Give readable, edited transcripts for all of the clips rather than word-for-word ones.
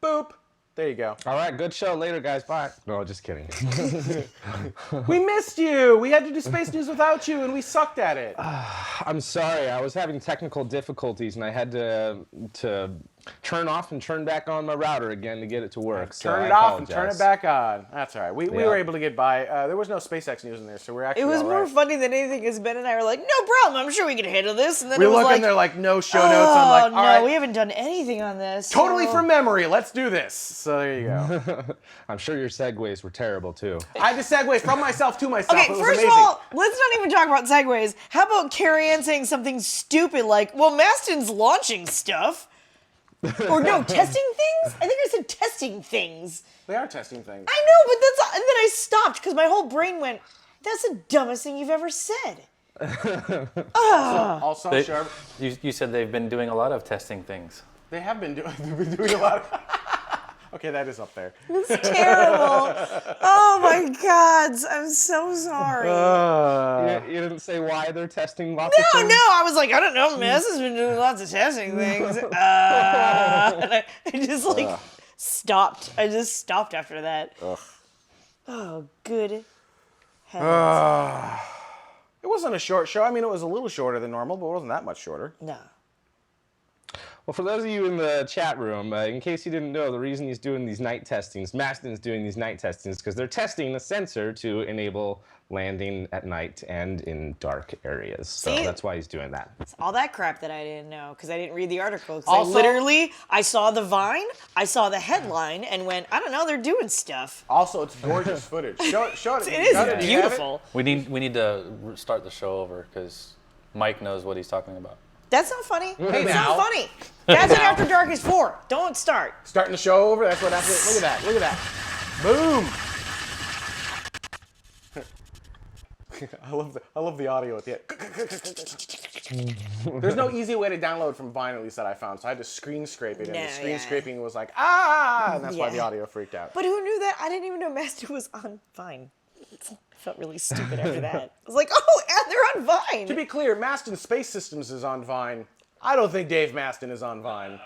Boop. There you go. All right, good show. Later, guys. Bye. No, just kidding. We missed you. We had to do Space News without you, and we sucked at it. I'm sorry. I was having technical difficulties, and I had to turn off and turn back on my router again to get it to work. So Turn it off and turn it back on. That's all right. We were able to get by. There was no SpaceX news in there, so we're actually It was all more right. funny than anything because Ben and I were like, no problem, I'm sure we can handle this. And then We it was look like, and they're like, no show notes. I'm like, no, all right, we haven't done anything on this. totally so- from memory. Let's do this. So there you go. I'm sure your segues were terrible, too. I had to segue from myself to myself. Okay, It was first amazing. of all, let's not even talk about segues. How about Carrie Ann saying something stupid like, well, Maston's launching stuff. Or no, testing things? I think I said testing things. They are testing things. I know, but that's, and then I stopped because my whole brain went, that's the dumbest thing you've ever said. Also, sure. You said they've been doing a lot of testing things. They have been doing. They've been doing a lot. Of, okay, that is up there. It's terrible. Oh my God, I'm so sorry. You didn't say why they're testing lots of things? No, I was like, I don't know, Mess has been doing lots of testing things. And I just like stopped. I just stopped after that. Oh, good heavens. It wasn't a short show. I mean, it was a little shorter than normal, but it wasn't that much shorter. No. Well, for those of you in the chat room, in case you didn't know, the reason he's doing these night testings, Maston's doing these night testings, because they're testing a sensor to enable landing at night and in dark areas. So See? that's why he's doing that. It's all that crap that I didn't know because I didn't read the article. 'Cause Also- I saw the Vine, I saw the headline, and went, I don't know, they're doing stuff. Also, it's gorgeous footage. Show it. It is Got it? Do you have it? beautiful. We need to start the show over because Mike knows what he's talking about. That's not funny. Hey, it's now. not funny. That's what After Dark is for. Don't start. Starting the show over. That's what happened. Look at that. Look at that. Boom. I love the audio at the end. There's no easy way to download from Vine, at least that I found, so I had to screen scrape it, and No, the screen yeah. scraping was like, and that's why the Yeah. audio freaked out. But who knew that? I didn't even know Master was on Vine. I felt really stupid after that. I was like, oh, and they're on Vine. To be clear, Maston Space Systems is on Vine. I don't think Dave Maston is on Vine.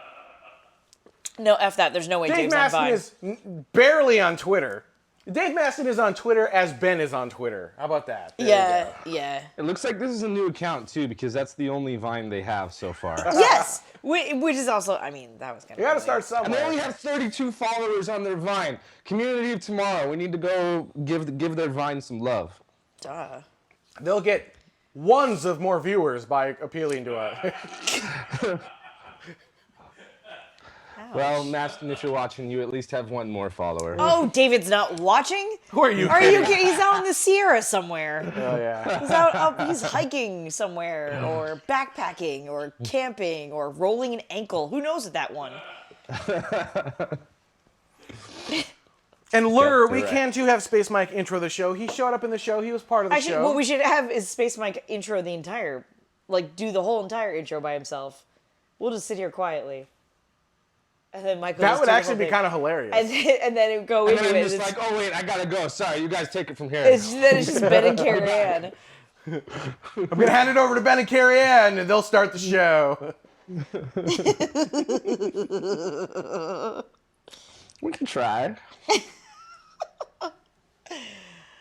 No, F that. There's no way Dave Dave's on Maston Vine. is barely on Twitter. Dave Maston is on Twitter as Ben is on Twitter. How about that? There you Yeah, go. yeah. It looks like this is a new account, too, because that's the only Vine they have so far. Yes, which is also, I mean, that was kind of. You gotta start And they somewhere. only have 32 followers on their Vine. Community of Tomorrow. We need to go give their Vine some love. Duh. They'll get ones of more viewers by appealing to us. Well, Maston, if you're watching, you at least have one more follower. Oh, David's not watching? Who are you Are you kidding? kidding? He's out in the Sierra somewhere. Oh, yeah. He's out, he's hiking somewhere, or backpacking, or camping, or rolling an ankle. Who knows at that one? And Lure, Get we direct. can too have Space Mike intro the show. He showed up in the show. He was part of the Actually, show. what we should have is Space Mike intro the entire, like do the whole entire intro by himself. We'll just sit here quietly. And then Michael that just would do the actually whole be thing. kind of hilarious. And then it would go And into then it. I'm just It's, like, oh, wait, I gotta go. Sorry, you guys take it from here. then it's just Ben and Carrie Ann. I'm going to hand it over to Ben and Carrie Ann, and they'll start the show. We can try.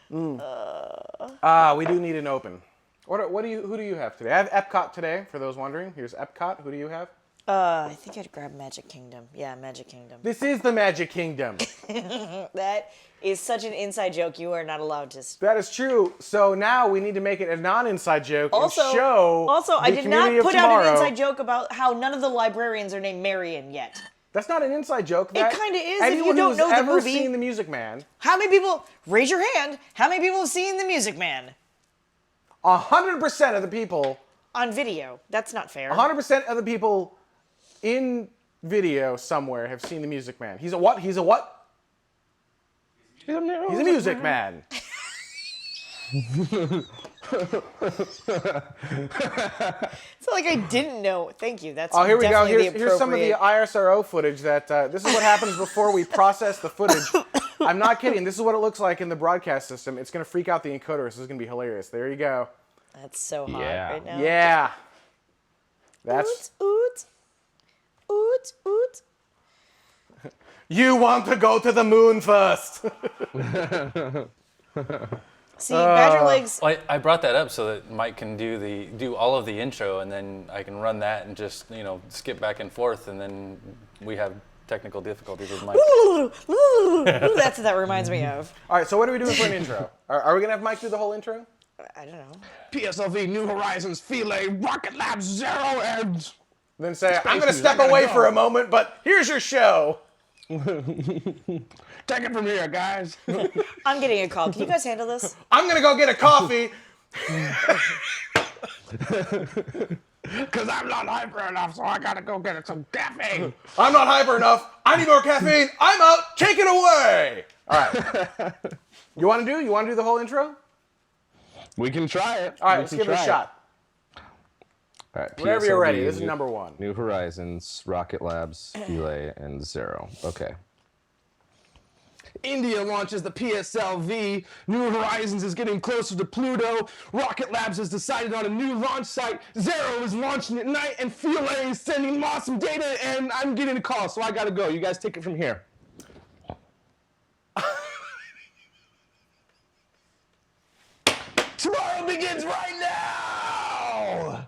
We do need an open. Who do you have today? I have Epcot today, for those wondering. Here's Epcot. Who do you have? I think I'd grab Magic Kingdom. Yeah, Magic Kingdom. This is the Magic Kingdom. That is such an inside joke. You are not allowed to. That is true. So now we need to make it a non-inside joke Also, and show I the did not community of put out an tomorrow. inside joke about how none of the librarians are named Marion yet. That's not an inside joke. That kinda is if you anyone don't who's know the ever movie. seen The Music Man, How many people, raise your hand, how many people have seen The Music Man 100% of the people, on video? That's not fair. 100% of the people in video somewhere have seen The Music Man. He's a what? He's a what? He's a music man. It's not like I didn't know. Thank you. That's Oh, here we go. definitely Here's some of the ISRO footage that, this is what happens before we process the footage. I'm not kidding. This is what it looks like in the broadcast system. It's going to freak out the encoder. This is going to be hilarious. There you go. That's so hot Yeah. right now. Yeah. That's... Oot, oot. Oot, oot. You want to go to the moon first. See, Badger Legs. Well, I brought that up so that Mike can do all of the intro, and then I can run that and just skip back and forth, and then we have technical difficulties with Mike. That's what that reminds me of. All right, so what are we doing for an intro? Are we going to have Mike do the whole intro? I don't know. PSLV, New Horizons, Philae, Rocket Lab, Zero, and... Then say, I'm going to step away for a moment, but here's your show. Take it from here, guys. I'm getting a call. Can you guys handle this? I'm going to go get a coffee. Because I'm not hyper enough, so I gotta go get some caffeine. I'm not hyper enough. I need more caffeine. I'm out. Take it away. All right. You want to do the whole intro? We can try it. All right, let's give it a shot. All right, Whenever you're ready. PSLV, This is number one. New Horizons, Rocket Labs, Philae, and Zero. Okay. India launches the PSLV. New Horizons is getting closer to Pluto. Rocket Labs has decided on a new launch site. Zero is launching at night, and Philae is sending awesome data, and I'm getting a call, so I gotta go. You guys take it from here. Tomorrow begins right now!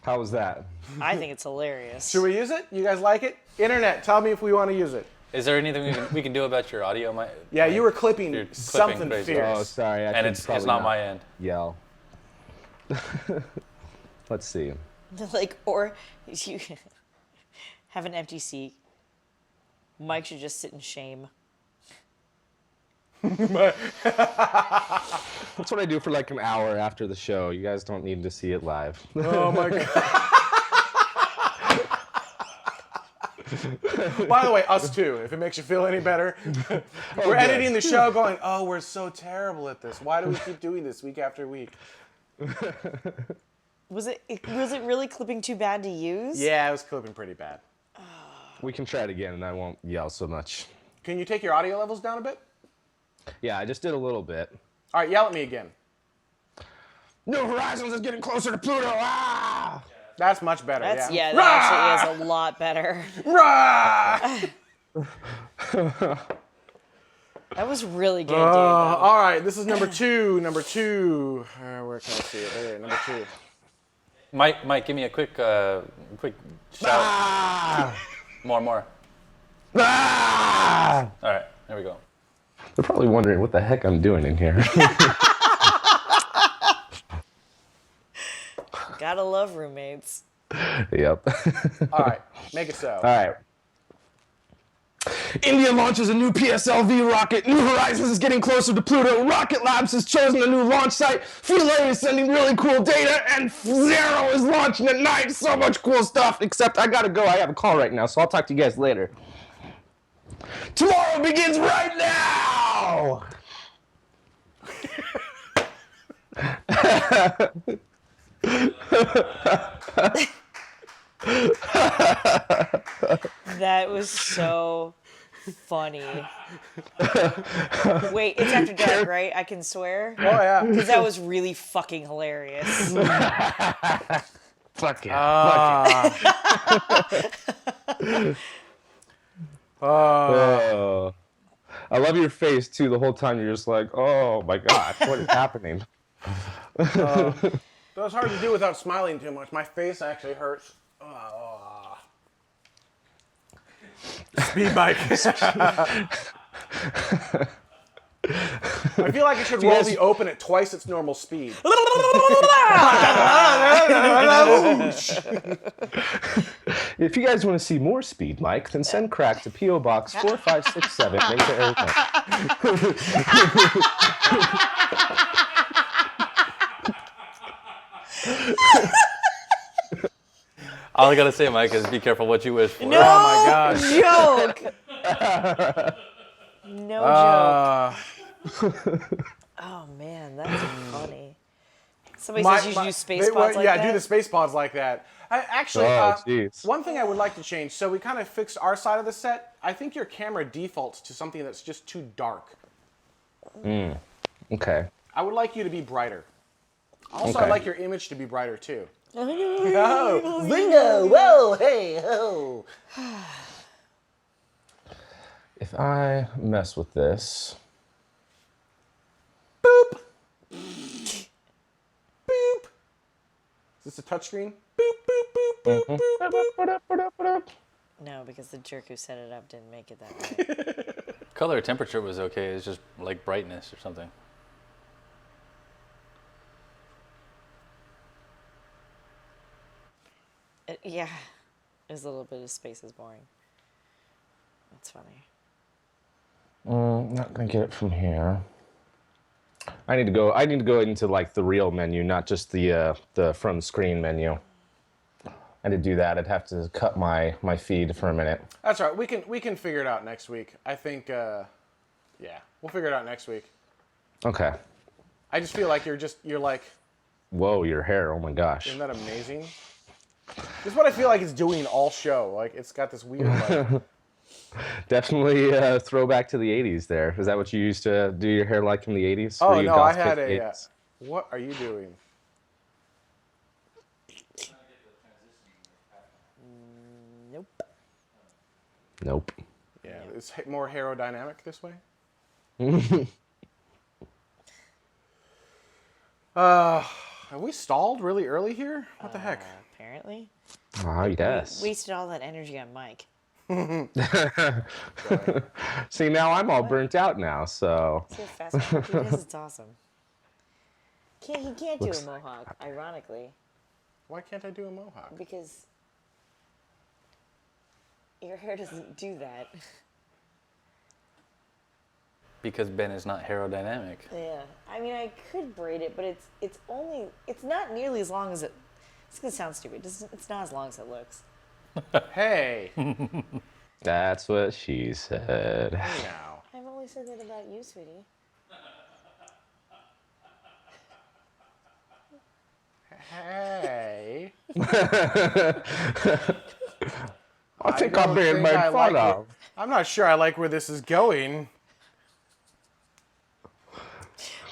How was that? I think it's hilarious. Should we use it? You guys like it? Internet, tell me if we want to use it. Is there anything we can do about your audio, Mike? Yeah, you were clipping You're clipping something crazy. fierce. Oh, sorry. And it's not my end. Yell. Let's see. Like, or you have an empty seat. Mike should just sit in shame. That's what I do for like an hour after the show. You guys don't need to see it live. Oh my god. By the way, us too, if it makes you feel any better. We're editing the show going, oh, we're so terrible at this. Why do we keep doing this week after week? Was it really clipping too bad to use? Yeah, it was clipping pretty bad. We can try it again and I won't yell so much. Can you take your audio levels down a bit? Yeah, I just did a little bit. All right, yell at me again. New Horizons is getting closer to Pluto. Ah! That's much better, That Rah! actually is a lot better. Rah! That was really good, dude. All right, this is number two. Number two. Where can I see it? There, number two. Mike, give me a quick shout. Ah! More. Ah! All right, there we go. They're probably wondering what the heck I'm doing in here. Gotta love roommates. Yep. All right, make it so. All right. India launches a new PSLV rocket. New Horizons is getting closer to Pluto. Rocket Labs has chosen a new launch site. Philae is sending really cool data, and Zero is launching at night. So much cool stuff. Except I gotta go. I have a call right now, so I'll talk to you guys later. Tomorrow begins right now. That was so funny. Wait, it's after dark, right? I can swear? Oh, yeah. Because that was really fucking hilarious. Fuck yeah. Oh. I love your face too. The whole time you're just like, oh my god, what is happening? That was hard to do without smiling too much. My face actually hurts. Speed bike. I feel like I should roll the open at twice its normal speed. If you guys want to see more speed, Mike, then send crack to P.O. Box 4567, Mesa, Arizona. All I gotta say, Mike, is be careful what you wish for. No Oh my gosh. joke. No joke. Oh man, that's funny. Somebody says you should use space pods like that. Yeah, do the space pods like that. Actually, one thing I would like to change. So we kind of fixed our side of the set. I think your camera defaults to something that's just too dark. Okay. I would like you to be brighter. Also, Okay. I'd like your image to be brighter too. Oh, Oh, bingo! Whoa! Hey! Oh! if I mess with this. Boop. Boop. Is this a touchscreen? Boop, boop, boop, boop, boop, boop. No, because the jerk who set it up didn't make it that way. Color temperature was okay. It's just like brightness or something. Yeah, there's a little bit of space is boring. That's funny. Not gonna get it from here. I need to go into like the real menu, not just the from screen menu. I need to do that. I'd have to cut my feed for a minute. That's all right. We can figure it out next week. I think, yeah, we'll figure it out next week. Okay. I just feel like you're like, Whoa, your hair! Oh my gosh. isn't that amazing? This is what I feel like it's doing all show. Like it's got this weird like. Definitely throwback to the 80s there. Is that what you used to do your hair like in the 80s? Oh Were you no, I goth had kid in the a. 80s? What are you doing? Nope. Nope. Yeah, it's more aerodynamic this way. Have we stalled really early here? What the heck? Apparently. Oh, yes. Wasted all that energy on Mike. See, now I'm all burnt out now, so. See how fast Mike does? It's awesome. He can't do a mohawk, ironically, Why can't I do a mohawk? because your hair doesn't do that. Because Ben is not aerodynamic. Yeah, I mean, I could braid it, but it's not nearly as long as it. It's gonna sound stupid. It's not as long as it looks. Hey, That's what she said. now. I've only said that about you, sweetie. Hey. I think don't I'm being think made I fun like of. I'm not sure I like where this is going.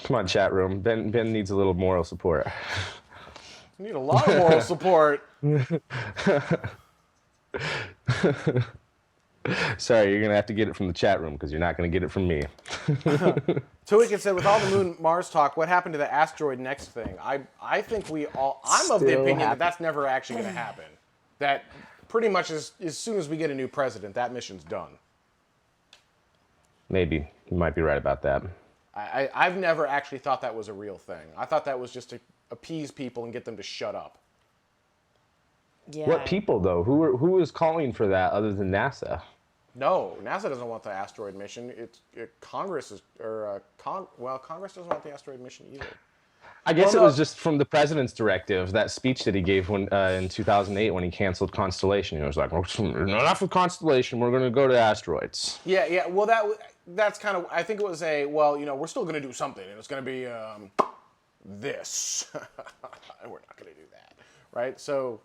Come on, chat room. Ben needs a little moral support. I need a lot of moral support. Sorry, you're gonna have to get it from the chat room because you're not gonna get it from me. Tuikin said, with all the Moon Mars talk, what happened to the asteroid next thing? I think I'm of the Still opinion that happen- that's never actually going to happen. That pretty much as soon as we get a new president, that mission's done. Maybe you might be right about that. I've never actually thought that was a real thing. I thought that was just to appease people and get them to shut up. Yeah. What people though? Who is calling for that other than NASA? No, NASA doesn't want the asteroid mission. Congress Congress doesn't want the asteroid mission either. I guess Well, it no. was just from the president's directive, that speech that he gave when in 2008 when he canceled Constellation. He was like, enough with Constellation, we're going to go to asteroids. Yeah. Well, that's kind of. I think it was we're still going to do something, and it's going to be this. We're not going to do that, right? So,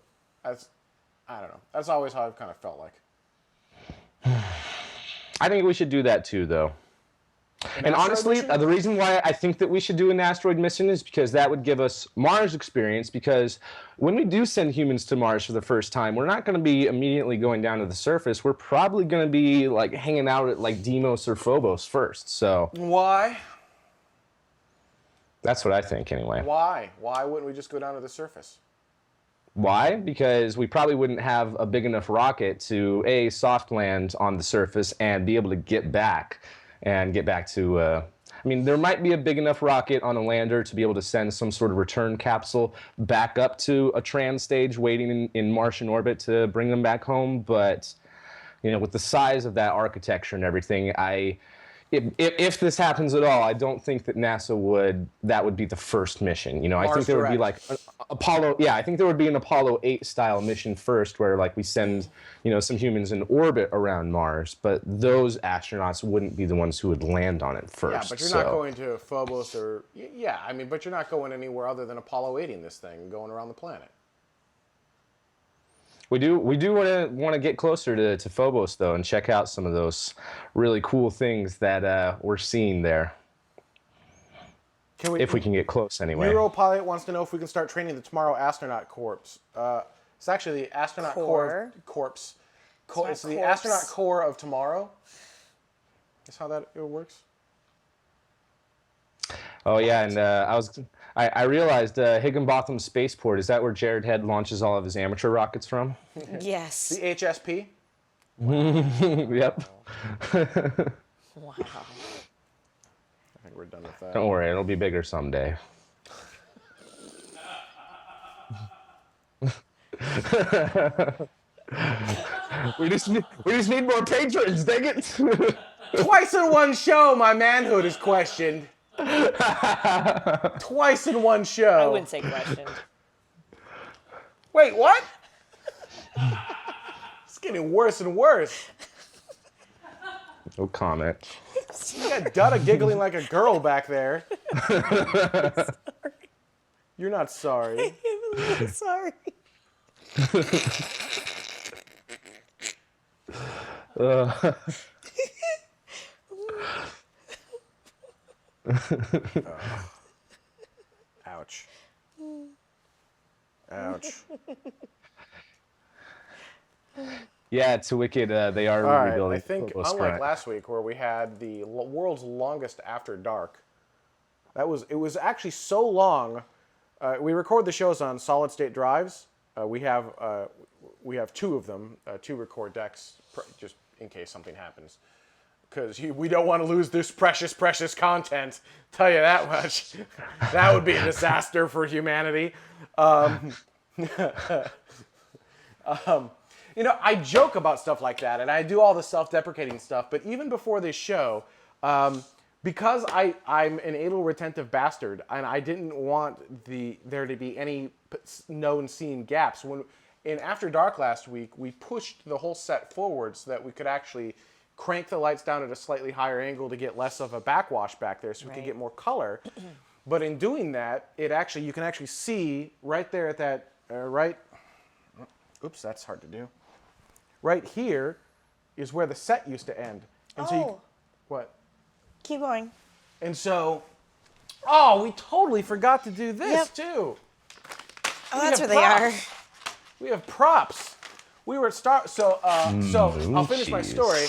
I don't know. That's always how I've kind of felt like. I think we should do that too, though. And asteroid honestly, mission? the reason why I think that we should do an asteroid mission is because that would give us Mars experience. Because when we do send humans to Mars for the first time, we're not going to be immediately going down to the surface. We're probably going to be like hanging out at like Deimos or Phobos first. So Why? that's what I think anyway. Why? Why wouldn't we just go down to the surface? Why? Because we probably wouldn't have a big enough rocket to A, soft land on the surface and be able to get back to, I mean, there might be a big enough rocket on a lander to be able to send some sort of return capsule back up to a trans stage waiting in Martian orbit to bring them back home. But, you know, with the size of that architecture and everything, if this happens at all, I don't think that that would be the first mission. You know, I think there would be like Apollo. Yeah, I think there would be an Apollo 8 style mission first, where like we send, you know, some humans in orbit around Mars, but those astronauts wouldn't be the ones who would land on it first. Yeah, but you're not going to Phobos or but you're not going anywhere other than Apollo 8ing this thing and going around the planet. We do want to get closer to Phobos though, and check out some of those really cool things that we're seeing there. If we can get close anyway. Neuropilot wants to know if we can start training the TMRO astronaut corps. It's actually the astronaut corps. It's the corpse. astronaut corps of tomorrow. That's how that it works. Oh yeah, and I realized Higginbotham Spaceport, is that where Jared Head launches all of his amateur rockets from? Yes. The HSP. Yep. Wow. I think we're done with that. Don't worry, it'll be bigger someday. we just need more patrons, dang it. Twice in one show, my manhood is questioned. Twice in one show. I wouldn't say questioned. Wait, what? It's getting worse and worse. No comment. You got Dutta giggling like a girl back there. You're not sorry. I'm a little sorry. Ouch. Ouch. Yeah, it's wicked. They are All right, rebuilding. I think Provost unlike Front. last week where we had the world's longest after dark, it was actually so long. We record the shows on solid state drives. We have two of them, two record decks, just in case something happens. Because we don't want to lose this precious, precious content. Tell you that much. That would be a disaster for humanity. You know, I joke about stuff like that, and I do all the self-deprecating stuff. But even before this show, because I'm an anal retentive bastard, and I didn't want there to be any known scene gaps. In After Dark last week, we pushed the whole set forward so that we could actually crank the lights down at a slightly higher angle to get less of a backwash back there, so we could get more color. But in doing that, you can actually see right there at that oops, that's hard to do. Right here is where the set used to end. And so what? Keep going. And so, we totally forgot to do this too. Oh, that's where they are. We have props. We were at so I'll finish my story.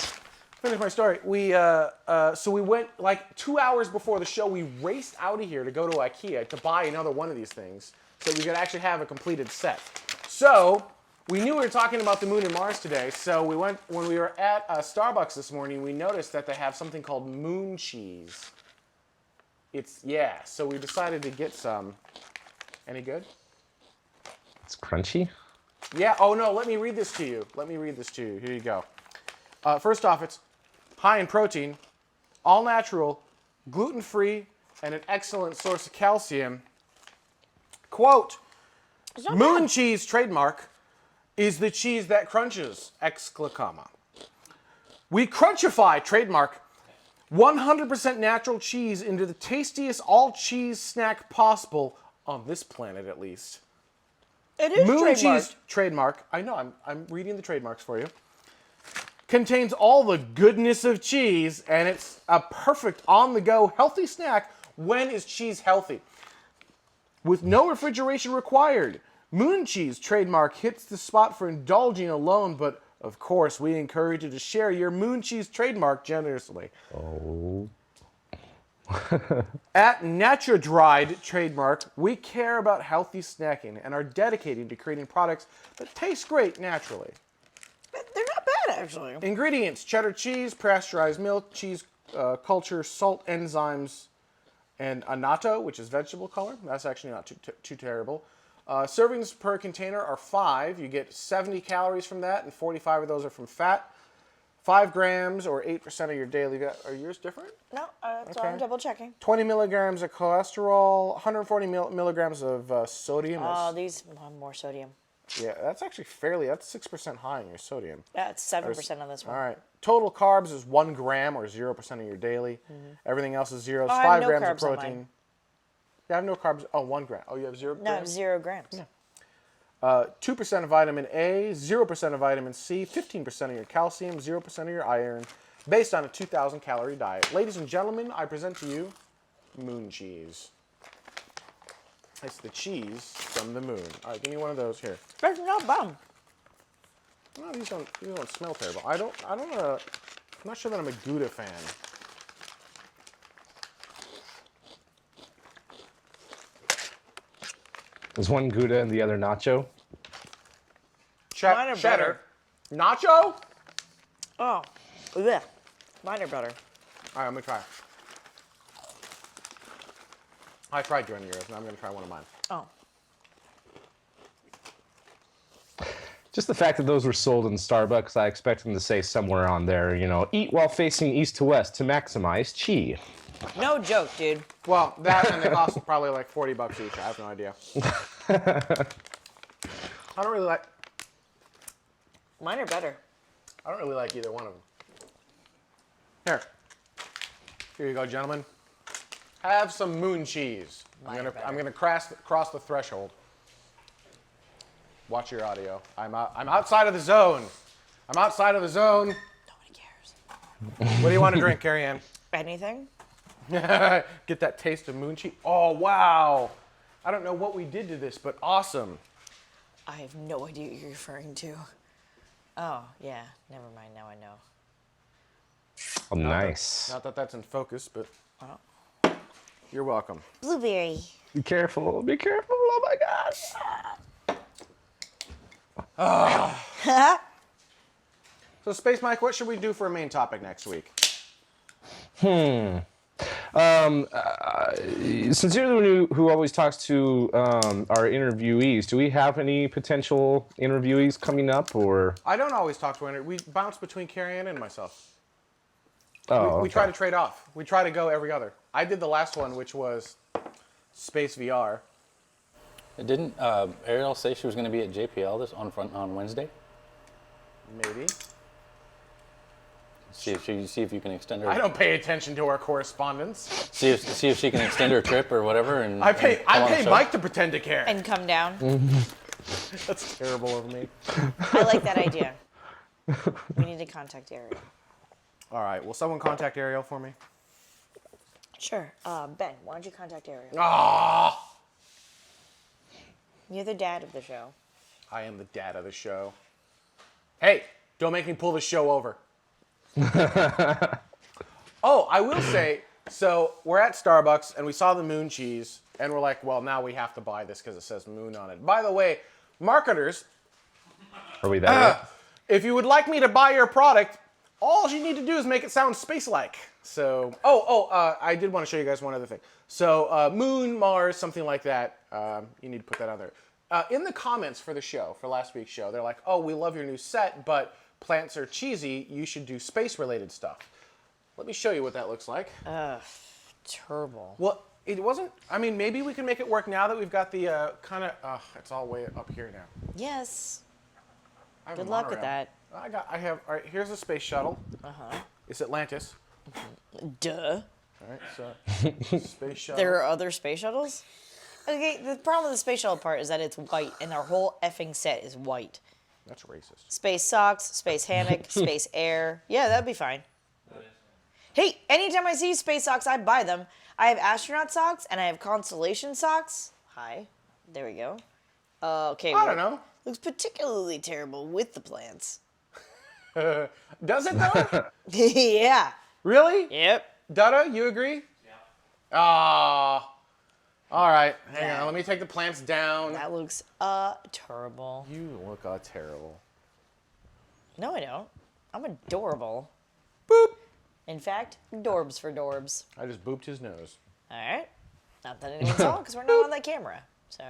We so we went like 2 hours before the show. We raced out of here to go to IKEA to buy another one of these things so we could actually have a completed set. So we knew we were talking about the moon and Mars today. So we went when we were at Starbucks this morning. We noticed that they have something called moon cheese. So we decided to get some. Any good? It's crunchy. Yeah. Oh no. Let me read this to you. Here you go. First off, it's high in protein, all natural, gluten-free, and an excellent source of calcium. Quote, moon cheese trademark is the cheese that crunches, exclamation. We crunchify trademark 100% natural cheese into the tastiest all-cheese snack possible on this planet, at least. It is Moon trademarked. cheese trademark. I know. I'm reading the trademarks for you. Contains all the goodness of cheese, and it's a perfect on-the-go healthy snack. When is cheese healthy? With no refrigeration required. Moon cheese trademark hits the spot for indulging alone, but of course we encourage you to share your moon cheese trademark generously. Oh. At NatureDried trademark, we care about healthy snacking and are dedicated to creating products that taste great naturally. They're not bad, actually. Ingredients: cheddar cheese, pasteurized milk, cheese culture, salt, enzymes, and annatto, which is vegetable color. That's actually not too terrible. Servings per container are 5. You get 70 calories from that, and 45 of those are from fat. 5 grams or 8% of your daily. Are yours different? No, that's why I'm double checking. 20 milligrams of cholesterol, 140 milligrams of sodium. Oh, these have more sodium. Yeah, that's actually that's 6% high in your sodium. Yeah, it's 7% on this one. All right. Total carbs is 1 gram or 0% of your daily. Everything else is 0. I have 5 no grams of carbs on protein. mine. You have no carbs. Oh, 1 gram. Oh, you have 0 No, I have grams? 0 grams. Yeah. 2% of vitamin A, 0% of vitamin C, 15% of your calcium, 0% of your iron, based on a 2,000 calorie diet. Ladies and gentlemen, I present to you moon cheese. It's the cheese from the moon. All right, give me one of those here. That's not bad. No, these don't smell terrible. I don't not sure that I'm a Gouda fan. Is one Gouda and the other nacho? Mine are Cheddar. Nacho? Oh, yeah. Mine are better. All right, I'm gonna try. I tried doing yours, and I'm gonna try one of mine. Oh. Just the fact that those were sold in Starbucks, I expect them to say somewhere on there, you know, eat while facing east to west to maximize chi. No joke, dude. Well, that and they cost probably like $40 each. I have no idea. I don't really like. Mine are better. I don't really like either one of them. Here. Here you go, gentlemen. Have some moon cheese. Mine are better. I'm gonna cross the threshold. Watch your audio. I'm outside of the zone. I'm outside of the zone. Nobody cares. What do you want to drink, Carrie Ann? Anything? Get that taste of moon cheese. Oh wow! I don't know what we did to this, but awesome. I have no idea what you're referring to. Oh, yeah. Never mind. Now I know. Oh, nice. Not that that's in focus, but Oh. you're welcome. Blueberry. Be careful. Be careful. Oh, my God. So, Space Mike, what should we do for a main topic next week? Since you're the one who always talks to our interviewees, do we have any potential interviewees coming up, or? I don't always talk to her. We bounce between Carrie Ann and myself. Oh, We try to trade off. We try to go every other. I did the last one, which was Space VR. Didn't Ariel say she was going to be at JPL on Wednesday? Maybe. See if you can extend her. I don't pay attention to our correspondence. See if she can extend her trip or whatever. And I pay and come on the show. Mike to pretend to care. And come down. That's terrible of me. I like that idea. We need to contact Ariel. All right. Will someone contact Ariel for me? Sure. Ben, why don't you contact Ariel? Ah! You're the dad of the show. I am the dad of the show. Hey, don't make me pull the show over. Oh, I will say, so we're at Starbucks and we saw the moon cheese and we're like, well, now we have to buy this because it says moon on it. By the way, marketers, Are we there? if you would like me to buy your product, all you need to do is make it sound space-like. So, I did want to show you guys one other thing. So, Moon, Mars, something like that. You need to put that on there. In the comments for the show, for last week's show, they're like, oh, we love your new set, but plants are cheesy. You should do space-related stuff. Let me show you what that looks like. Terrible. Well, it wasn't. I mean, maybe we can make it work now that we've got the kind of. It's all way up here now. Yes. I have a Good luck with monorail. that. I have. All right, here's a space shuttle. It's Atlantis. Duh. All right, so space shuttle. There are other space shuttles? Okay, the problem with the space shuttle part is that it's white, and our whole effing set is white. That's racist. Space socks, space hammock, space air. Yeah, that'd be fine. Hey, anytime I see space socks, I buy them. I have astronaut socks, and I have constellation socks. Hi. There we go. Okay. I don't know. Looks particularly terrible with the plants. Does it though? Yeah. Really? Yep. Dutta, you agree? Yeah. Ah. All right. Hang Yeah. on. Let me take the plants down. That looks terrible. You look terrible. No, I don't. I'm adorable. Boop. In fact, dorbs for dorbs. I just booped his nose. All right. Not that anyone saw, because we're not on that camera. So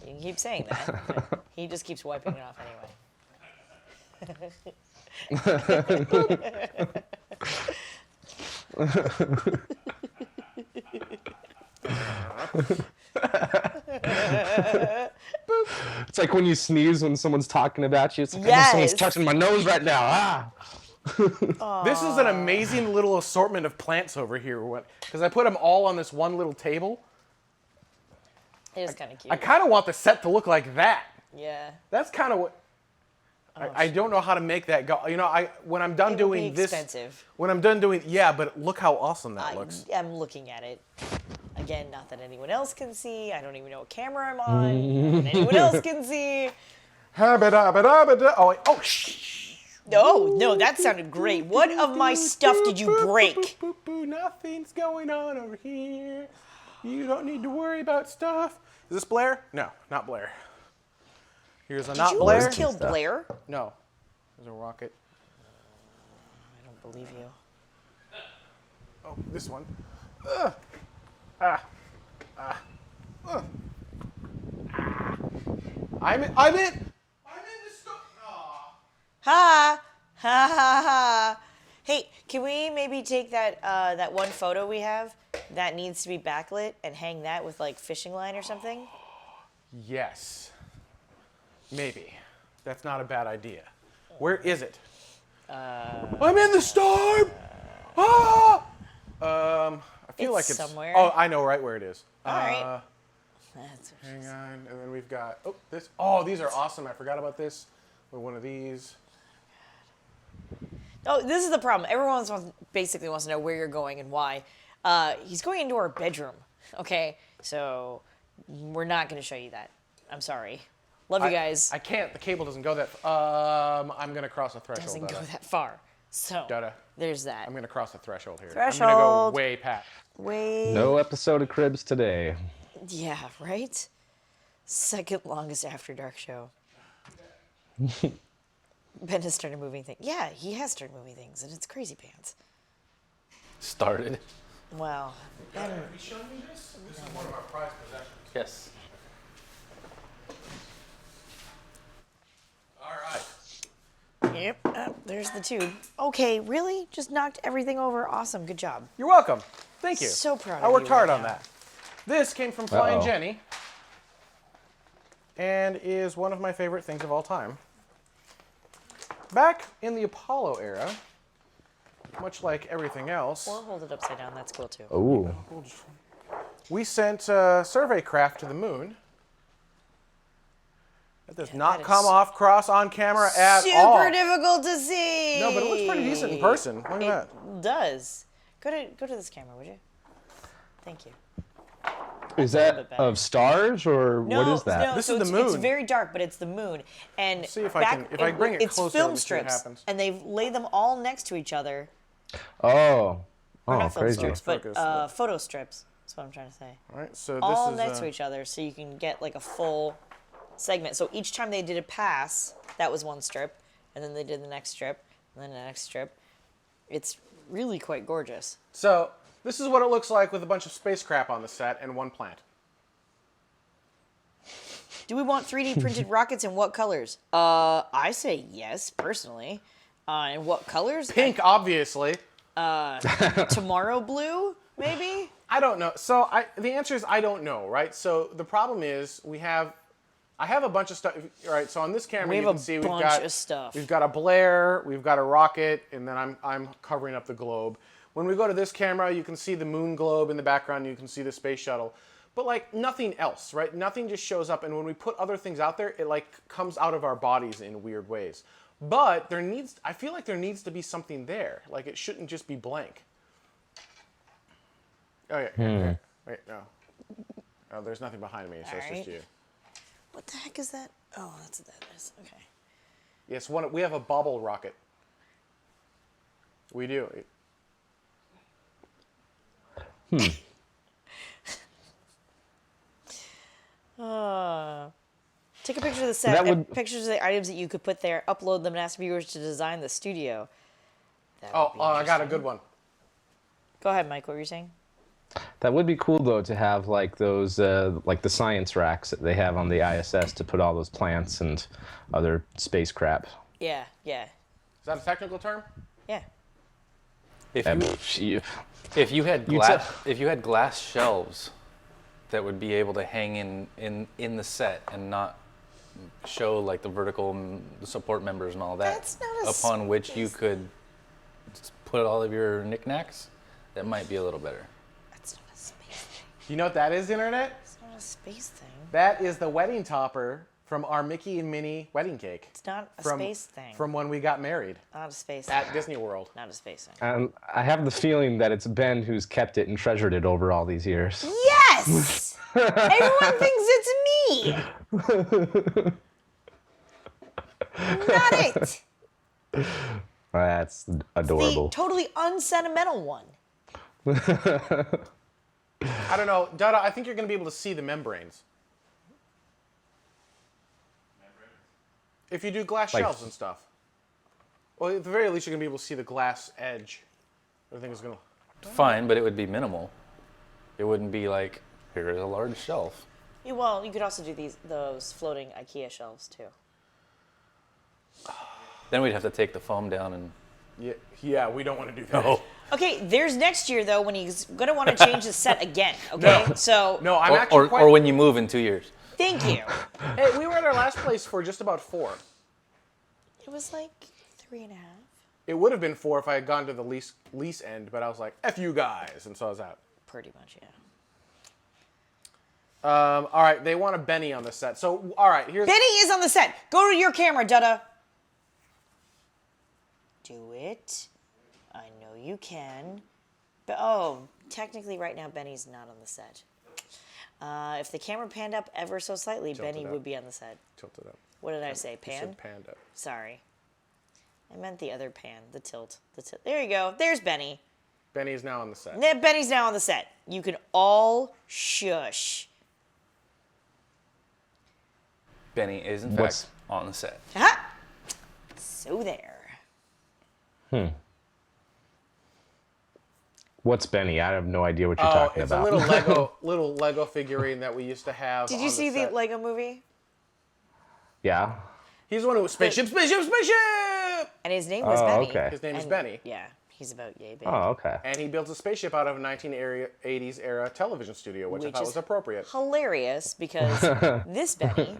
you can keep saying that. But he just keeps wiping it off anyway. It's like when you sneeze when someone's talking about you. It's like, I know Yes. someone's touching my nose right now. Ah. This is an amazing little assortment of plants over here. Because I put them all on this one little table. It is kind of cute. I kind of want the set to look like that. Yeah. That's kind of what. I don't know how to make that go. You know, when I'm done It would doing be this. expensive. When I'm done doing, yeah, but look how awesome that looks. I'm looking at it. Again, not that anyone else can see. I don't even know what camera I'm on. Not that anyone else can see. Oh, wait. Oh, shh. No, that sounded great. What of my stuff did you break? Nothing's going on over here. You don't need to worry about stuff. Is this Blair? No, not Blair. Here's a Did not you Blair. almost kill Stuff. Blair? No. There's a rocket. I don't believe you. Oh, this one. Ugh. Ah. Ah. Ugh. Ah. I'm in the store. Aw. Ha! Ha ha ha! Hey, can we maybe take that one photo we have that needs to be backlit and hang that with like fishing line or something? Yes. Maybe. That's not a bad idea. Where is it? I'm in the storm! Ah! I feel like it's somewhere. Oh, I know right where it is. All right. That's what Hang on, and then we've got this. Oh, these are awesome. I forgot about this. With one of these. Oh, this is the problem. Everyone basically wants to know where you're going and why. He's going into our bedroom. Okay, so we're not going to show you that. I'm sorry. Love you guys. I can't. The cable doesn't go that. I'm gonna cross a threshold. Doesn't go Dada. that far. So Dada. there's that. I'm gonna cross the threshold here. I'm Threshold. gonna go way past. Wait. No episode of Cribs today. Yeah, right? Second longest After Dark show. Ben has started moving things. Yeah, he has started moving things, and it's crazy pants. Started. Wow. Ben, Have you shown me this? This is one of our prized possessions. Yes. All right. yep, there's the tube. Okay, really? Just knocked everything over. Awesome, good job. You're welcome. Thank you. So proud I of worked you hard right on now. that. This came from Flying Uh-oh. Jenny and is one of my favorite things of all time. Back in the Apollo era, much like everything else, Or hold it upside down, that's cool too. Ooh. we sent survey craft to the moon. That does not that is come off cross on camera at Super all. difficult to see. No, but it looks pretty decent in person. Look at that. It does. Go to this camera, would you? Thank you. Is a little that bit better. of stars or No, what is that? No, This so is the It's moon. very dark, but it's the moon. And see if I can- if I bring it it's closer, film let me see what strips, happens. and they've laid them all next to each other. Oh. Or Oh, not film crazy. strips, but Focus. photo strips. That's what I'm trying to say. All right, so All this is next to each other, so you can get like a full segment. So each time they did a pass, that was one strip, and then they did the next strip, and then the next strip. It's really quite gorgeous. So this is what it looks like with a bunch of space crap on the set and one plant. Do we want 3D printed rockets in what colors? I say yes, personally. In what colors? Pink, obviously. Tomorrow blue, maybe? I don't know. So the answer is I don't know, right? So the problem is I have a bunch of stuff. All right, so on this camera We you have can a see bunch of stuff. We've got a Blair, we've got a rocket, and then I'm covering up the globe. When we go to this camera, you can see the moon globe in the background. You can see the space shuttle. But like nothing else, right? Nothing just shows up, and when we put other things out there, it like comes out of our bodies in weird ways. But I feel like there needs to be something there. Like it shouldn't just be blank. Oh yeah, here. Wait, no. Oh, there's nothing behind me, so it's Alright. just you. What the heck is that? Oh, that's what that is. Okay. Yes, we have a bobble rocket. We do. Take a picture of the set, That and would- pictures of the items that you could put there, upload them, and ask viewers to design the studio. That would Oh, be I got a interesting. good one. Go ahead, Mike. What were you saying? That would be cool though to have like those like the science racks that they have on the ISS to put all those plants and other space crap. Yeah, yeah, Is that a technical term? yeah. If And, you, pff, if you had You glass, if you had glass shelves that would be able to hang in the set and not show like the vertical the support members and all that, That's not a upon which you space- could put all of your knickknacks, that might be a little better. That's not a space thing. You know what that is, Internet? It's not a space thing. That is the wedding topper from our Mickey and Minnie wedding cake. It's not a From, space thing. From when we got married Not a space at thing. Disney World. Not a space thing. and I have the feeling that it's Ben who's kept it and treasured it over all these years. Yes! Everyone thinks it's me! Not it! That's adorable. The totally unsentimental one. I don't know, Dada. I think you're going to be able to see the membranes. If you do glass shelves and stuff. Well, at the very least, you're going to be able to see the glass edge. Everything is going to... Fine, but it would be minimal. It wouldn't be like, here is a large shelf. Yeah, well, you could also do those floating IKEA shelves too. Then we'd have to take the foam down and... Yeah, we don't want to do that. No. Okay, there's next year though when he's gonna want to change the set again. Okay, so No, I'm actually or when you move in 2 years. thank you. Hey, we were at our last place for just about 4. It was like 3.5. It would have been 4 if I had gone to the lease end, but I was like, F you guys, and so I was out. Pretty much, yeah. All right, they want a Benny on the set. So, all right, here's... Benny is on the set. Go to your camera, Dada. Do it. I know you can. But, oh, technically right now Benny's not on the set. If the camera panned up ever so slightly, Benny up. would be on the set. Tilt it up. What did I say? You Pan? said panned up. Sorry. I meant the other pan, the tilt. There you go. There's Benny. Benny is now on the set. Benny's now on the set. You can all shush. Benny is, in fact, on the set. Aha! So there. What's Benny? I have no idea what you're talking it's about. a little Lego figurine that we used to have. Did you see the set. Lego movie? Yeah. He's the one who was spaceship! And his name was Oh, Benny. okay. His name is And, Benny. Yeah, he's about yay big. Oh, okay. And he built a spaceship out of a 1980s era television studio, which I thought is was appropriate. hilarious because this Benny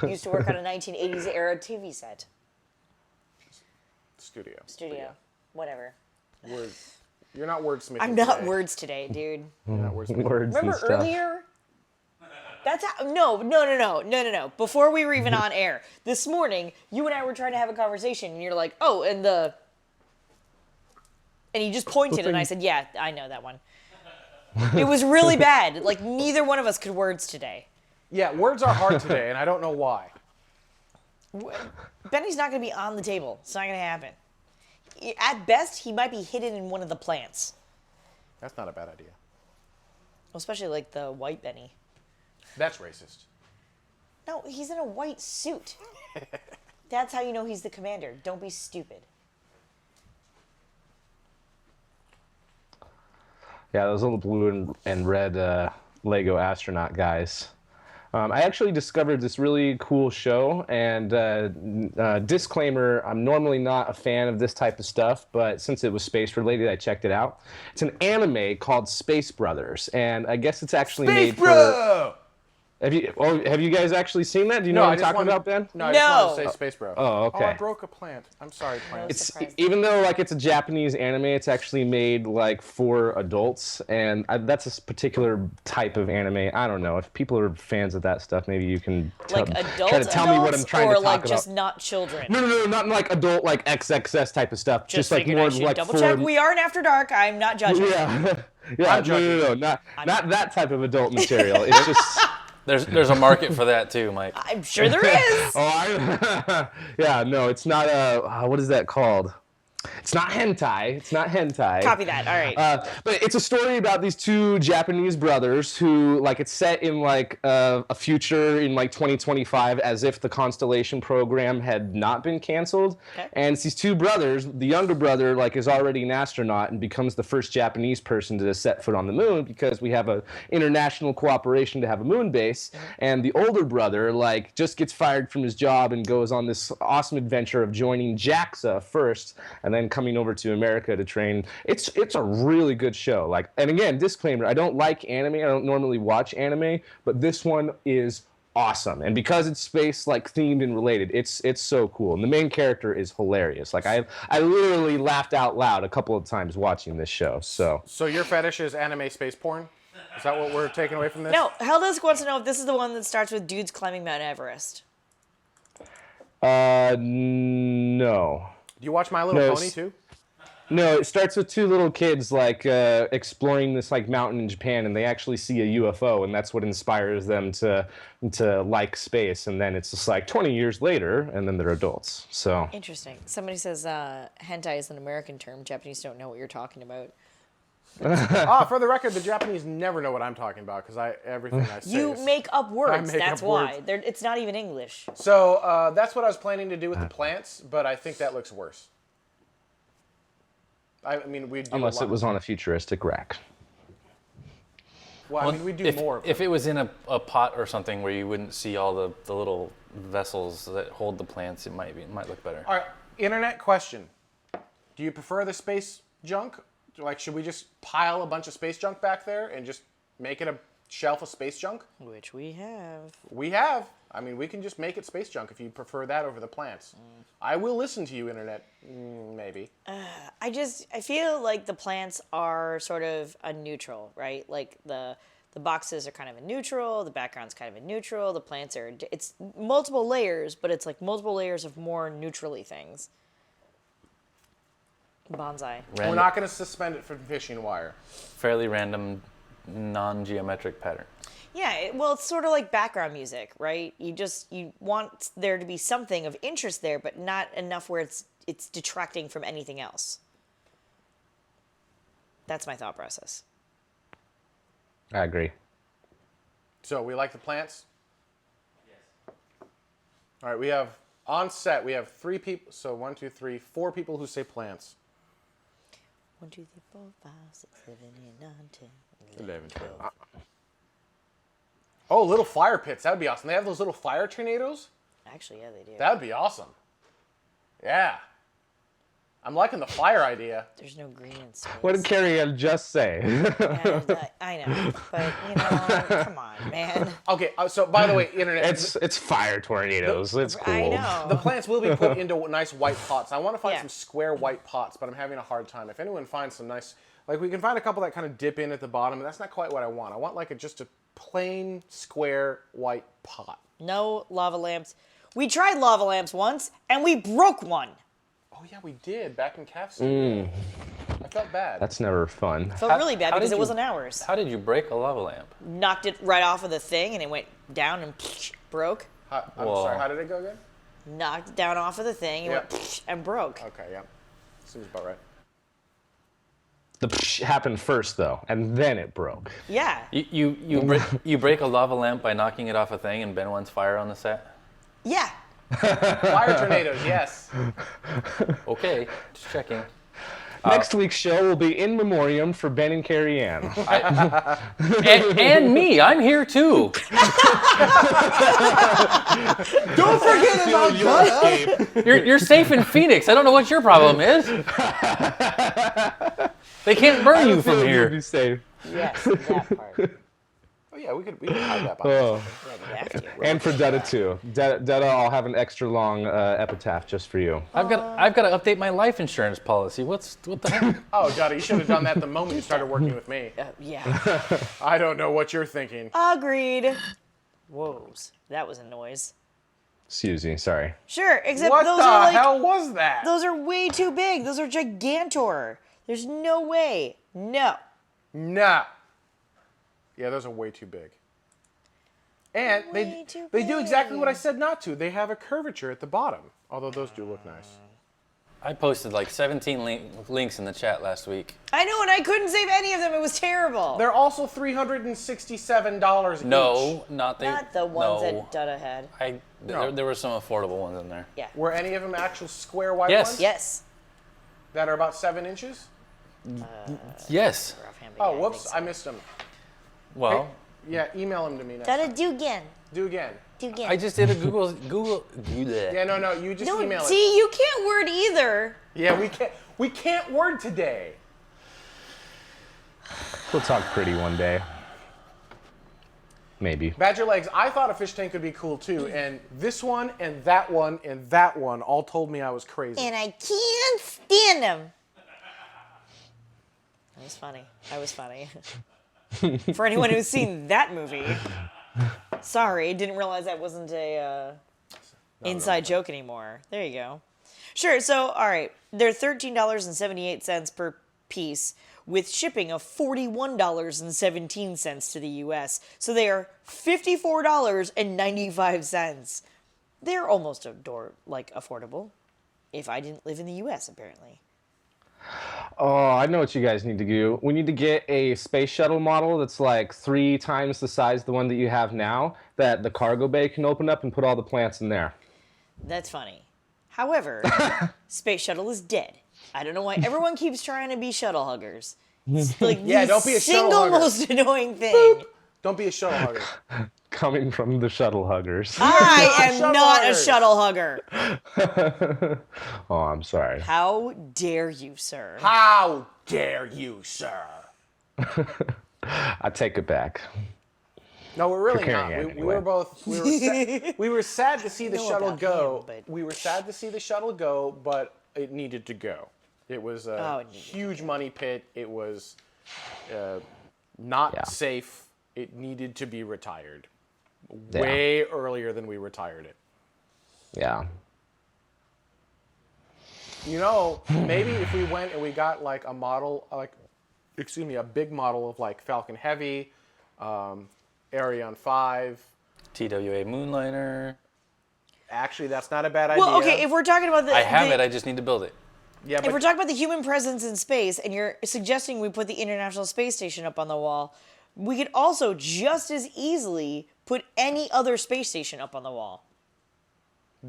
used to work on a 1980s era TV set. Studio. Whatever. Word. You're not wordsmithing. I'm not today. words today, dude. You're not wordsmithing. Words Remember and stuff. earlier? That's how, no. Before we were even on air, this morning, you and I were trying to have a conversation, and you're like, oh, and you just pointed, and I said, yeah, I know that one. It was really bad. Like, neither one of us could words today. Yeah, words are hard today, and I don't know why. Benny's not going to be on the table. It's not going to happen. At best, he might be hidden in one of the plants. That's not a bad idea. Especially like the white Benny. That's racist. No, he's in a white suit. That's how you know he's the commander. Don't be stupid. Yeah, those little blue and red Lego astronaut guys. I actually discovered this really cool show, and disclaimer, I'm normally not a fan of this type of stuff, but since it was space-related, I checked it out. It's an anime called Space Brothers, and I guess it's actually made for... Have you guys actually seen that? Do you know what I'm talking about, Ben? No, I just wanted to say Space Bro. Oh, okay. Oh, I broke a plant. I'm sorry, plant. It's Surprised. even though like it's a Japanese anime, it's actually made like for adults, and that's a particular type of anime. I don't know if people are fans of that stuff. Maybe you can Like adult try to tell me what I'm trying or to talk like about. just not children? No, not like adult like XXS type of stuff. Just like figured more I should like double for check. We are in After Dark. I'm not judging. yeah, yeah. No, not that type of adult material. It's just. There's a market for that too, Mike. I'm sure there is. Yeah, no, it's not what is that called? It's not hentai. It's not hentai. Copy that. All right. But it's a story about these two Japanese brothers who, like, it's set in like a future in like 2025, as if the Constellation program had not been canceled. Okay. And it's these two brothers. The younger brother, like, is already an astronaut and becomes the first Japanese person to set foot on the moon because we have a international cooperation to have a moon base. And the older brother, like, just gets fired from his job and goes on this awesome adventure of joining JAXA first, and then coming over to America to train. It's a really good show. Like, and again, disclaimer, I don't like anime. I don't normally watch anime, but this one is awesome. And because it's space like themed and related, it's so cool. And the main character is hilarious. Like I literally laughed out loud a couple of times watching this show. So your fetish is anime space porn? Is that what we're taking away from this? No, Heldesk wants to know if this is the one that starts with dudes climbing Mount Everest. no. Do you watch My Little No, Pony too? No, it starts with two little kids like exploring this like mountain in Japan, and they actually see a UFO, and that's what inspires them to like space. And then it's just like 20 years later, and then they're adults. So Interesting. Somebody says hentai is an American term. Japanese don't know what you're talking about. For the record, the Japanese never know what I'm talking about because everything I say. You make up words. make That's up why. words. It's not even English. So that's what I was planning to do with the plants, but I think that looks worse. I mean, we do unless it was on a futuristic rack. Well, I mean, we do more. If it was in a pot or something where you wouldn't see all the little vessels that hold the plants, it might look better. All right, internet question: do you prefer the space junk? Like, should we just pile a bunch of space junk back there and just make it a shelf of space junk? Which we have. We have. I mean, we can just make it space junk if you prefer that over the plants. I will listen to you, internet. Maybe. I feel like the plants are sort of a neutral, right? Like the boxes are kind of a neutral, the background's kind of a neutral, the plants are, it's multiple layers, but it's like multiple layers of more neutrally things. Bonsai. We're not going to suspend it from fishing wire. Fairly random, non-geometric pattern. Yeah, it's sort of like background music, right? You want there to be something of interest there, but not enough where it's detracting from anything else. That's my thought process. I agree. So we like the plants? Yes. All right, we have on set, we have 3 people. So 1, 2, 3, 4 people who say plants. 1, 2, 3, 4, 5, 6, 7, 8, 9, 10, 11, 12. Oh, little fire pits. That would be awesome. They have those little fire tornadoes? Actually, yeah, they do. That would be awesome. Yeah. I'm liking the fire idea. There's no green in space. What did Carrie Ann just say? I know, but come on, man. Okay, so by the way, internet. It's fire tornadoes. It's cool. I know. The plants will be put into nice white pots. I want to find Yeah. some square white pots, but I'm having a hard time. If anyone finds some nice, like we can find a couple that kind of dip in at the bottom, and that's not quite what I want. I want like just a plain square white pot. No lava lamps. We tried lava lamps once, and we broke one. Oh yeah, we did back in Calf Studio. I felt bad. That's never fun. Felt really bad how because did it you- wasn't ours. How did you break a lava lamp? Knocked it right off of the thing, and it went down and broke. I'm Whoa. sorry. How did it go again? Knocked it down off of the thing, and Yeah. went and broke. Okay, yeah, seems about right. The psh happened first though, and then it broke. Yeah. You break a lava lamp by knocking it off a thing and Ben wants fire on the set? Yeah. Fire tornadoes, yes. Okay, just checking. Next week's show will be in memoriam for Ben and Carrie Ann. And me, I'm here too. Don't forget about Gunna. You're safe in Phoenix. I don't know what your problem is. They can't burn you from You'll here. be safe. Yes, that part. Oh yeah, we could hide that behind. Oh. Yeah, you have to. And for Detta too. Detta, I'll have an extra long epitaph just for you. I've got to update my life insurance policy. What the heck? Oh, Dada, you should have done that the moment you started working with me. Yeah. I don't know what you're thinking. Agreed. Whoas. That was a noise. Susie, sorry. Sure, except What those the are like hell was that? those are way too big. Those are gigantor. There's no way. No. Nah. Yeah, those are way too big. And Way too they do exactly what I big. said not to. They have a curvature at the bottom, although those do look nice. I posted like 17 links in the chat last week. I know, and I couldn't save any of them. It was terrible. They're also $367 each. No, not Not the ones no. that Dutta had. No. There were some affordable ones in there. Yeah. Were any of them actual square white Yes. ones? Yes. That are about 7 inches? Yes. Offhand, but Oh, yeah, I whoops, think I missed them. Well, Yeah, email them to me next so. time. Dutta, do again. Do again. Do again. I just did a Google. Yeah, no, you just no, email it. see, you can't word either. Yeah, we can't word today. We'll talk pretty one day. Maybe. Badger Legs, I thought a fish tank would be cool too, and this one and that one and that one all told me I was crazy. And I can't stand them. That was funny. I was funny. For anyone who's seen that movie, sorry, didn't realize that wasn't a inside joke anymore. There you go. Sure. So, all right, they're $13.78 per piece, with shipping of $41.17 to the U.S. So they are $54.95. They're almost affordable. If I didn't live in the U.S., apparently. Oh, I know what you guys need to do. We need to get a space shuttle model that's like 3 times the size of the one that you have now, that the cargo bay can open up and put all the plants in there. That's funny. However, Space Shuttle is dead. I don't know why everyone keeps trying to be shuttle huggers. It's like Yeah, the don't be a shuttle single hugger. most annoying thing. Don't be a shuttle hugger. Coming from the shuttle huggers. I am shuttle not a huggers. shuttle hugger. Oh, I'm sorry. How dare you, sir? How dare you, sir? I take it back. No, we're really carrying not. it We anyway. were both. We were sad to see the know shuttle about go. him, but- We were sad to see the shuttle go, but it needed to go. It was a it needed to huge money pit. It was not Yeah. safe. It needed to be retired Yeah. way earlier than we retired it. Yeah. You know, maybe if we went and we got like a model, a big model of like Falcon Heavy, Ariane 5. TWA Moonliner. Actually, that's not a bad idea. Well, okay, if we're talking about the... I have the- it. I just need to build it. Yeah, If we're but talking about the human presence in space, and you're suggesting we put the International Space Station up on the wall, we could also just as easily put any other space station up on the wall.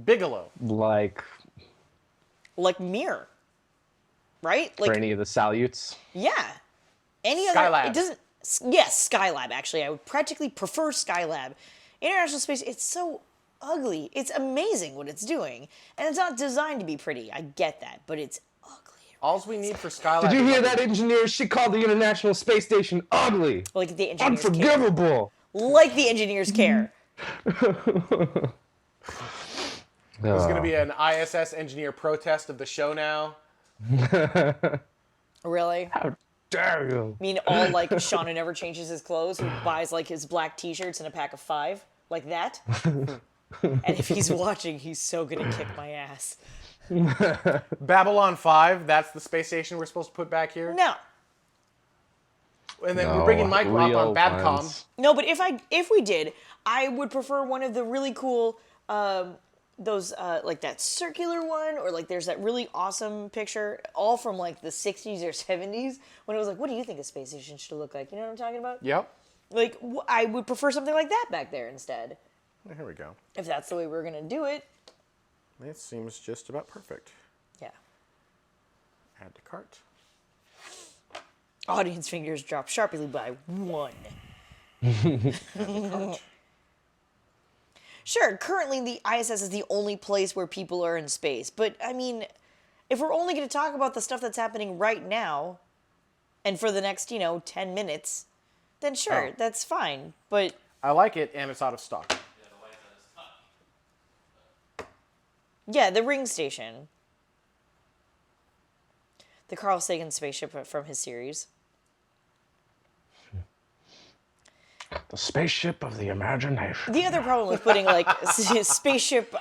Bigelow. Like Like Mir. Right? for any of the Salutes. Yeah. Any other... Skylab. It doesn't... Yes, Skylab, actually. I would practically prefer Skylab. International Space, it's so ugly. It's amazing what it's doing. And it's not designed to be pretty. I get that. But it's ugly. All we need for Skylab. Did you is hear like that, engineer? She called the International Space Station ugly. Like the engineers care. Unforgivable. Like the engineers care. There's going to be an ISS engineer protest of the show now. Really? How dare you? I mean, all like Sean who never changes his clothes, who buys like his black T-shirts and a pack of 5, like that. And if he's watching, he's so gonna kick my ass. Babylon 5, that's the space station we're supposed to put back here. No, And then we're bringing Michael up on real Babcom. ones. no, but if we did, I would prefer one of the really cool, those like that circular one, or like there's that really awesome picture, all from like the 60s or 70s, when it was like, what do you think a space station should look like? You know what I'm talking about? Yep. Like, I would prefer something like that back there instead, Here we go. if that's the way we're gonna do it. It seems just about perfect. Yeah. Add to cart. Audience fingers drop sharply by 1. Sure, currently the ISS is the only place where people are in space. But, I mean, if we're only going to talk about the stuff that's happening right now, and for the next, 10 minutes, then sure, Oh. that's fine. But, I like it, and it's out of stock. yeah, the ring station. The Carl Sagan spaceship from his series. The spaceship of the imagination. The other problem with putting, like, spaceship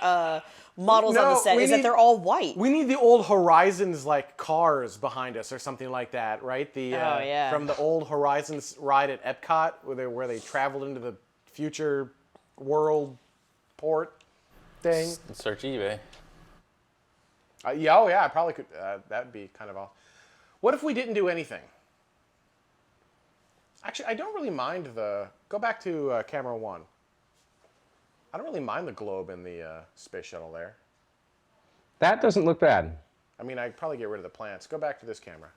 models on the No, set we is that need- they're all white. We need the old Horizons like cars behind us or something like that, right? The Oh, yeah. from the old Horizons ride at Epcot where they traveled into the future world port thing. Search eBay. Yeah, I probably could. That'd be kind of all. What if we didn't do anything? Actually, I don't really mind the. Go back to camera 1. I don't really mind the globe in the space shuttle there. That doesn't look bad. I mean, I'd probably get rid of the plants. Go back to this camera.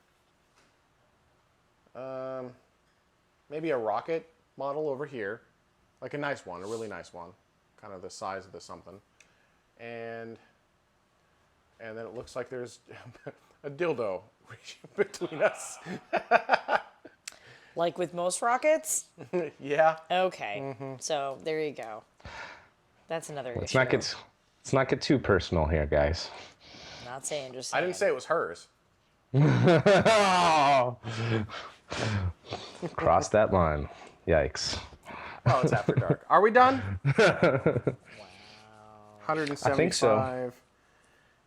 Maybe a rocket model over here. Like a nice one, a really nice one. Kind of the size of the something. And then it looks like there's a dildo between us. Like with most rockets? Yeah. Okay. So there you go. That's another Let's issue. not get too personal here, guys. Not saying, just I saying. didn't say it was hers. Cross that line. Yikes. Oh, it's after dark. Are we done? Wow. 175. I think so.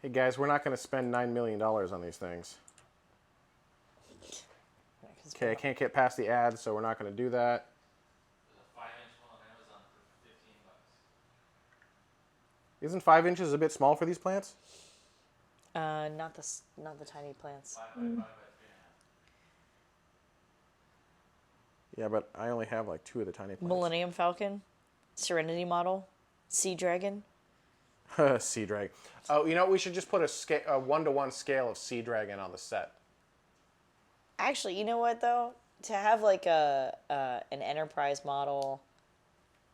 Hey guys, we're not going to spend $9 million on these things. Okay, I can't get past the ads, so we're not going to do that. There's a 5-inch one on Amazon for $15. Isn't 5 inches a bit small for these plants? Not the tiny plants. 5 by 5 by 3.5. Yeah, but I only have like 2 of the tiny plants. Millennium Falcon, Serenity Model, Sea Dragon. Sea Dragon. Oh, you know, we should just put a 1-to-1 scale of Sea Dragon on the set. Actually, you know what though? To have like an Enterprise model,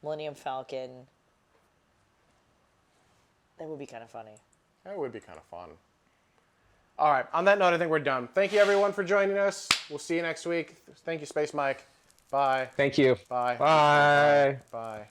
Millennium Falcon, that would be kind of funny. That would be kind of fun. All right, on that note, I think we're done. Thank you, everyone, for joining us. We'll see you next week. Thank you, Space Mike. Bye. Thank you. Bye. Bye. Bye.